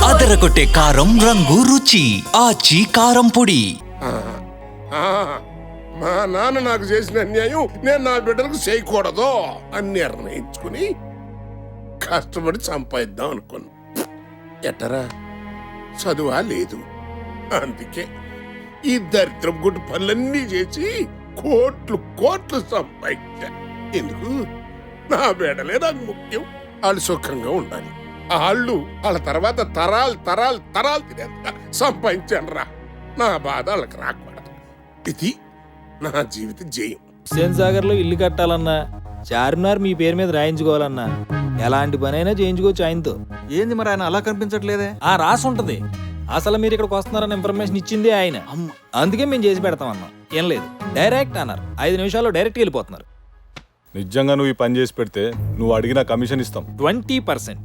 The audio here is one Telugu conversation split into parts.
అదరగొట్టే కారం రంగు రుచి ఆచి కారం పొడి. మా నాన్న నాకు చేసిన అన్యాయం నేను నా బిడ్డలకు చేయకూడదు అని నిర్ణయించుకుని కష్టపడి సంపాదిద్దాం అనుకున్నా. ఎట్టరా చదువా లేదు. అందుకే ఈ దరిద్రం గుడ్డు పనులన్నీ చేసి కోట్లు కోట్లు సంపాదించా. ఎందుకు? నా బిడ్డలే నాకు ముఖ్యం. వాళ్ళు సుఖంగా ఉండాలి. వాళ్ళ తర్వాత తరాలు తరాలు తరాలు తినేంత సంపాదించాను రా. నా బాధ వాళ్ళకి రాకూడదు. ఇది నా జీవిత జయం. హుస్సేన్ సాగర్ లో ఇల్లు కట్టాలన్నా, చార్మినార్ మీ పేరు మీద రాయించుకోవాలన్నా ఎలాంటి పనైనా చేయించుకోవచ్చు ఆయనతో. ఏంది మరి ఆయన అలా కనిపించట్లేదే? రాసి ఉంటది. అసలు మీరు ఇక్కడికి వస్తున్నారన్న ఇన్ఫర్మేషన్ ఇచ్చింది ఆయన. అందుకే మేము చేసి పెడతాం అన్నాం. ఏం లేదు, డైరెక్ట్ అన్నారు. 5 నిమిషాల్లో డైరెక్ట్ వెళ్ళిపోతున్నారు. నిజంగా నువ్వు ఈ పని చేసి పెడితే నువ్వు అడిగిన కమిషన్ ఇస్తాం. 20%.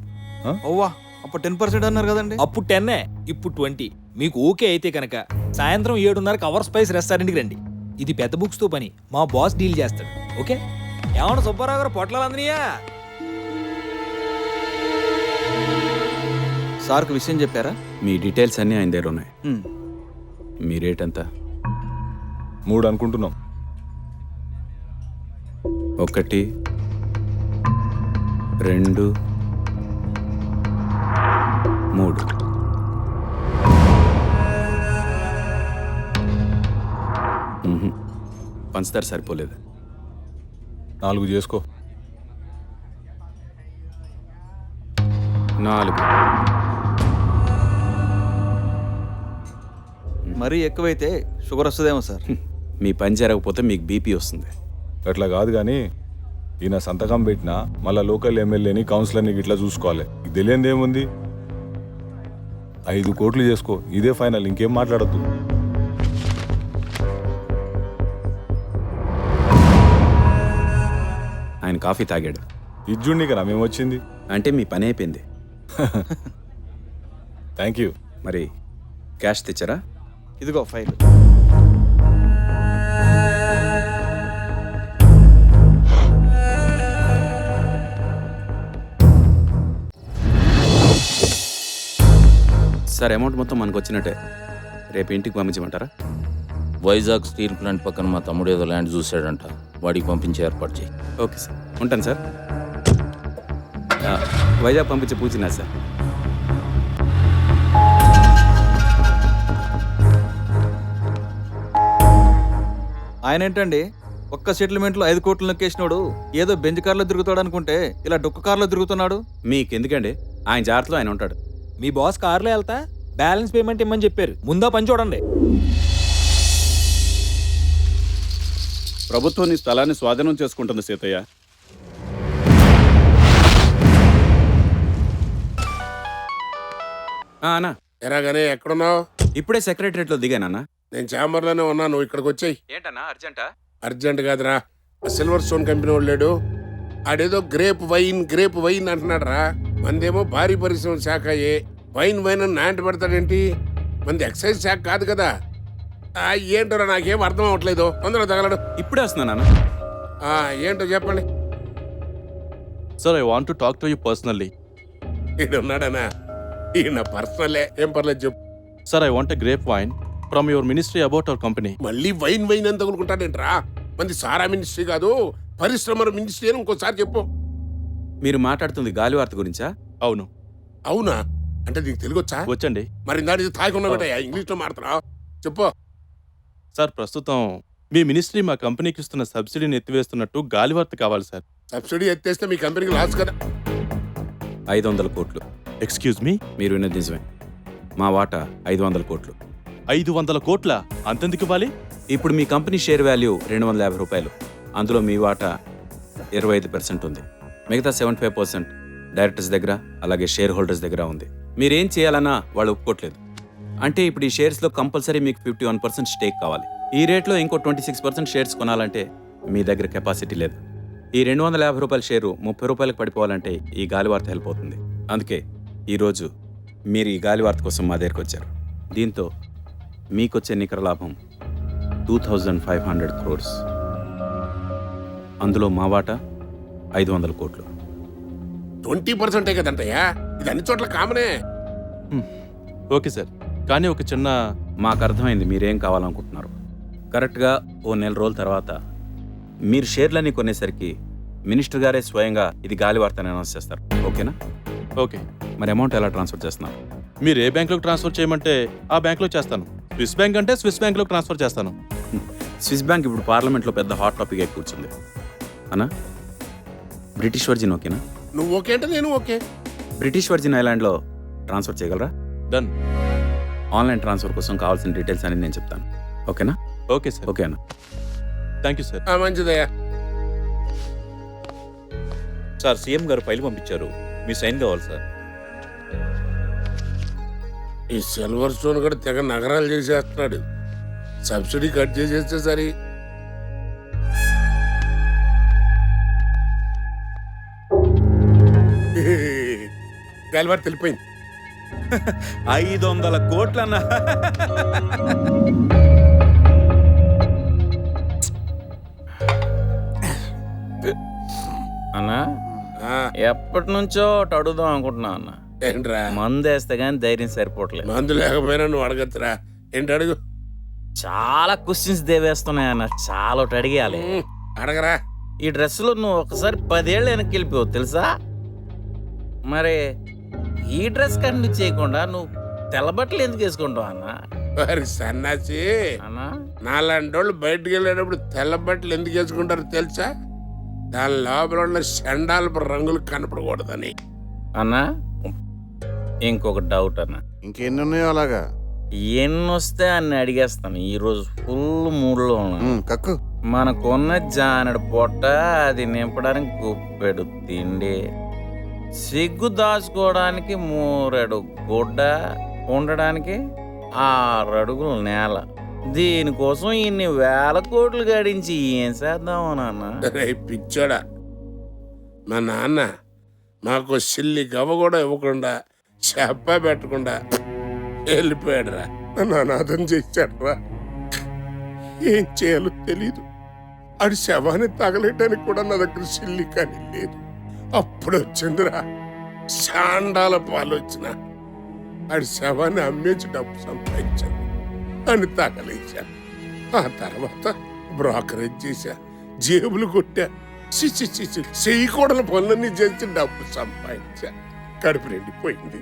ఓవా, అప్పుడు 10% అన్నారు కదండి. అప్పుడు 10, ఇప్పుడు 20. మీకు ఓకే అయితే కనుక సాయంత్రం 7:30కి అవర్ స్పైస్ రెస్టారెంట్కి రండి. ఇది పెద్ద బుక్స్ తో పని. మా బాస్ డీల్ చేస్తాడు. ఓకే? ఏమన్నా సుబ్బారావు గారు పొట్లాలు అందినయా? సార్కు విషయం చెప్పారా? మీ డీటెయిల్స్ అన్నీ ఆయన దగ్గర ఉన్నాయి. మీ రేట్ ఎంత? 3 అనుకుంటున్నాం. 1, 2, 3. పంచదార సరిపోలేదు. 4 చేసుకో. 4. మరీ ఎక్కువైతే షుగర్ వస్తుందేమో సార్. మీ పని జరగకపోతే మీకు బీపీ వస్తుంది. అట్లా కాదు కానీ ఈయన సంతకం పెట్టినా మళ్ళీ లోకల్ ఎమ్మెల్యేని కౌన్సిలర్ని ఇట్లా చూసుకోవాలి. ఇది తెలియంది ఏముంది? 5 కోట్లు చేసుకో. ఇదే ఫైనల్, ఇంకేం మాట్లాడద్దు. ఆయన కాఫీ తాగాడు. ఇజ్జుండి కదా మేము వచ్చింది. అంటే మీ పని అయిపోయింది. Thank you. మరి క్యాష్ తెచ్చారా? ఇదిగో ఫైల్. సార్, అమౌంట్ మొత్తం మనకు వచ్చినట్టే. రేపు ఇంటికి పంపించమంటారా? వైజాగ్ స్టీల్ ప్లాంట్ పక్కన మా తమ్ముడు ఏదో ల్యాండ్ చూశాడంట. వాడికి పంపించే ఏర్పాటు చేయి. ఓకే సార్, ఉంటాను సార్. వైజాగ్ పంపించే పూచినా సార్. ఆయన ఏంటండి ఒక్క సెటిల్మెంట్లో 5 కోట్లు నొక్కేసినోడు ఏదో బెంజ్ కార్లో తిరుగుతాడు అనుకుంటే ఇలా డొక్క కార్లో తిరుగుతున్నాడు. మీకెందుకండి? ఆయన జాగ్రత్తలో ఆయన ఉంటాడు. మీ బాస్ కార్లో వెళ్తా బ్యాలెన్స్ పేమెంట్ ఇమ్మని చెప్పారు. ముందా పని చూడండి. ప్రభుత్వం నీ స్థలాన్ని స్వాధీనం చేసుకుంటుంది సీతయ్య. అన్నా, ఎలాగనే ఎక్కడున్నావు? ఇప్పుడే సెక్రటరేట్లో దిగానన్నా. నేను ఛాంబర్లోనే ఉన్నా. నువ్వు ఇక్కడికి వచ్చాయి. ఏంటన్నా అర్జెంటా? అర్జెంట్ కాదురా. సిల్వర్ స్టోన్ కంపెనీ వాళ్ళు లేడు, ఆడేదో గ్రేప్ వైన్ అంటున్నాడు రా. మందేమో భారీ పరిశ్రమ శాఖ. వైన్ అని నాంటి పెడతాడేంటి? మంది ఎక్సైజ్ శాఖ కాదు కదా. ఏంటో నాకేం అర్థం అవ్వట్లేదు. తొందరగా తగలడు. ఇప్పుడే వస్తున్నానా? ఏంటో చెప్పండి. Sir, I want to talk to you personally. ఈడున్నాడనా? ఈయన పర్సనలే. ఏం పర్లేదు చెప్పు. Sir, I want a grape wine from your ministry about our company. మళ్ళీ వైన్ అని తగులుకుంటాడేంట్రా? మంది సారా మినిస్ట్రీ కాదు, పరిశ్రమల మినిస్ట్రీ అని ఇంకోసారి చెప్పు. మీరు మాట్లాడుతుంది గాలివార్త గురించా? అవును. అవునా? అంటే నీకు తెలుగు వచ్చా? వచ్చండి. మరి దాని తాగున్నా బేట ఇంగ్లీష్లో మాట్లాడుతున్నావు. చెప్పు. సార్, ప్రస్తుతం మీ మినిస్ట్రీ మా కంపెనీకి ఇస్తున్న సబ్సిడీని ఎత్తివేస్తున్నట్టు గాలివార్త కావాలి సార్. సబ్సిడీ ఎత్తేస్తే మీ కంపెనీకి లాస్ కదా. 500 కోట్లు. Excuse me? మీరు విన్నది నిజమే. మా వాటా 500 కోట్లు. 500 కోట్ల? అంతెందుకు ఇవ్వాలి? ఇప్పుడు మీ కంపెనీ షేర్ వాల్యూ 250 రూపాయలు. అందులో మీ వాటా 25% ఉంది. మిగతా 75% డైరెక్టర్స్ దగ్గర అలాగే షేర్ హోల్డర్స్ దగ్గర ఉంది. మీరేం చేయాలన్నా వాళ్ళు ఒప్పుకోవట్లేదు. అంటే ఇప్పుడు ఈ షేర్స్లో కంపల్సరీ మీకు 51% స్టేక్ కావాలి. ఈ రేట్లో ఇంకో 26% షేర్స్ కొనాలంటే మీ దగ్గర కెపాసిటీ లేదు. ఈ 250 రూపాయల షేరు 30 రూపాయలకు పడిపోవాలంటే ఈ గాలివార్త హెల్ప్ అవుతుంది. అందుకే ఈరోజు మీరు ఈ గాలివార్త కోసం మా దగ్గరకు వచ్చారు. దీంతో మీకొచ్చే నికర లాభం 2500 crores. అందులో మా వాటా 500 కోట్లు. 20% కదంటయ్యా. ఇది అన్ని చోట్ల కామనే. ఓకే సార్, కానీ ఒక చిన్న మాకు అర్థమైంది మీరేం కావాలనుకుంటున్నారు. కరెక్ట్గా ఓ నెల రోజుల తర్వాత మీరు షేర్లన్నీ కొనేసరికి మినిస్టర్ గారే స్వయంగా ఇది గాలి వార్తని అనౌన్స్ చేస్తారు. ఓకేనా? ఓకే. మరి అమౌంట్ ఎలా ట్రాన్స్ఫర్ చేస్తున్నారు? మీరు ఏ బ్యాంక్లోకి ట్రాన్స్ఫర్ చేయమంటే ఆ బ్యాంక్లో చేస్తాను. స్విస్ బ్యాంక్ అంటే స్విస్ బ్యాంక్లోకి ట్రాన్స్ఫర్ చేస్తాను. స్విస్ బ్యాంక్ ఇప్పుడు పార్లమెంట్లో పెద్ద హాట్ టాపిక్ అయి కూర్చుంది అన్నా. బ్రిటిష్ వర్జిన్ ఓకేనా? నువ్వు ఓకే అంటే నేను ఓకే. బ్రిటిష్ వర్జిన్ ఐలాండ్లో ట్రాన్స్ఫర్ చేయగలరా? డన్. ఆన్లైన్ ట్రాన్స్ఫర్ కోసం కావాల్సిన డీటెయిల్స్ అని నేను చెప్తాను. ఓకేనా? Okay sir. ఓకే అన్న. Thank you sir. మంచిదయ్యా. సార్, సీఎం గారు ఫైల్ పంపించారు, మీ సైన్ కావాలి సార్. ఈ సిల్వర్ స్టోన్ కూడా తెగ నగరాలు చేసేస్తున్నాడు. సబ్సిడీ కట్ చేసేస్తే సరి. గాలివారు తెలిపోయింది. 500 కోట్లన్నా. అన్నా, ఎప్పటి నుంచో ఒకటి అడుగుదాం అనుకుంటున్నా అన్న. ఏంట్రా? మందు వేస్తే కానీ ధైర్యం సరిపోవట్లేదు. మందు లేకపోయినా నువ్వు అడగచ్చురా. ఏంటి అడుగు. చాలా క్వశ్చన్స్ దేవేస్తున్నాయి అన్న, చాలా ఒకటి అడిగేయాలి. అడగరా. ఈ డ్రెస్సులో నువ్వు ఒకసారి 10 ఏళ్ళు వెనక్కి వెళ్ళిపోవు తెలుసా? మరి ఈ డ్రెస్ కంటిన్యూ చేయకుండా నువ్వు తెల్లబట్టలు ఎందుకు వేసుకుంటావు అన్న? మరి సన్నాసి, అన్నా, నాలాంటి వాళ్ళు బయటకు వెళ్ళేటప్పుడు తెల్ల బట్టలు ఎందుకు వేసుకుంటారో తెలుసా? దాని లోపల ఉన్న షండాలపు రంగులు కనపడకూడదని. అన్నా ఇంకొక డౌట్ అన్న. ఇంకెన్ని ఉన్నాయో అలాగా? ఎన్ని వస్తే అన్ని అడిగేస్తాను. ఈరోజు ఫుల్ మూడ్లో ఉన్నా. కక్కు. మనకున్న జానడు పొట్ట, అది నింపడానికి గుప్పెడు తిండి, సిగ్గు దాచుకోవడానికి 3 గుడ్డ, ఉండడానికి 6 అడుగుల నేల. దీనికోసం ఇన్ని వేల కోట్లు గడించి ఏం చేద్దామో నాన్న? పిచ్చాడా, మా నాన్న మాకు సిల్లి గవ్వ కూడా ఇవ్వకుండా, చెప్ప పెట్టకుండా వెళ్ళిపోయాడు రా. నన్ను అనాథం చేశాడు. ఏం చేయాలో తెలీదు. ఆడి శవాన్ని తగలేయడానికి కూడా నా దగ్గర సిల్లి కానీ లేదు. అప్పుడు వచ్చిందిరా శాండాల పాలు వచ్చిన. ఆడి శవాన్ని అమ్మేసి డబ్బు సంపాదించాను అని తగలేశాను. ఆ తర్వాత బ్రోకరేజ్ చేశా, జేబులు కొట్టా, చేయకూడని పనులన్నీ చేసి డబ్బు సంపాదించా. కడుపు నిండిపోయింది.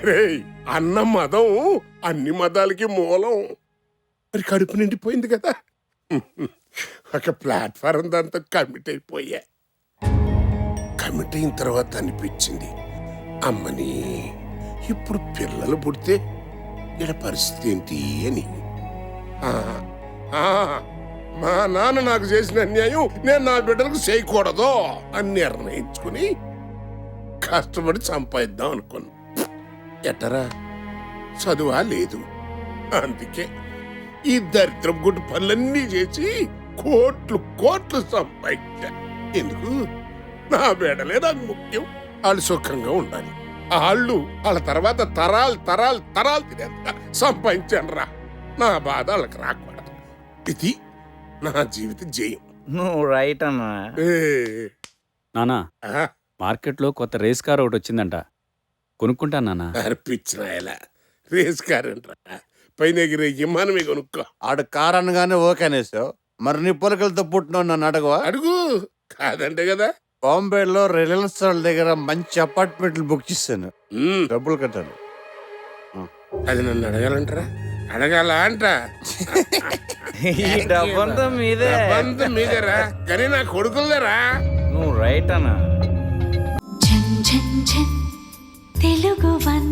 రేయ్, అన్న మదం అన్ని మతాలకి మూలం. మరి కడుపు నిండిపోయింది కదా, ఒక ప్లాట్ఫారం దాంతో కమిట్ అయిపోయా. కమిట్ అయిన తర్వాత అనిపించింది, అమ్మని ఇప్పుడు పిల్లలు పుడితే ఇలా పరిస్థితి ఏంటి అని. మా నాన్న నాకు చేసిన అన్యాయం నేను నా బిడ్డలకు చేయకూడదు అని నిర్ణయించుకుని కష్టపడి సంపాదిద్దాం అనుకున్నా. ఎట్టరా, చదువా లేదు. అందుకే ఈ దరిద్రం గుడ్డు పనులన్నీ చేసి కోట్లు సంపాదించా. ఎందుకు? నా బిడ్డలే నాకు ముఖ్యం. వాళ్ళు సుఖంగా ఉండాలి. వాళ్ళ తర్వాత తరాలు తినేంత సంపాదించాను రా. నా బాధ వాళ్ళకి రాకూడదు. ఇది నా జీవిత జయం. నువ్వు రైట్ అన్నా. నానా, మార్కెట్లో కొత్త రేస్ కార్ ఒకటి వచ్చిందంట, కొనుక్కుంటా నాన్న. అర్పించిన రేస్ కార్ అంటారా? పైన ఎగిరే విమానమే కొనుక్కో. ఆడు కార్ అనగానే ఓకే అనేసావు. మరి నీ పొలకలతో పుట్టిన నన్ను అడగవా? అడుగు. కాదంటే కదా. బాంబేలో రిలయన్స్ వాళ్ళ దగ్గర మంచి అపార్ట్మెంట్లు బుక్ చేశాను, డబ్బులు కట్టాను. అది నన్ను అడగాలంటారా? అడగాల అంట. ఈ డబ్బంతా మీదే. మీదేరా, కానీ నా కొడుకులరా. నువ్వు రైట్ అన్నా. తెలుగు వన్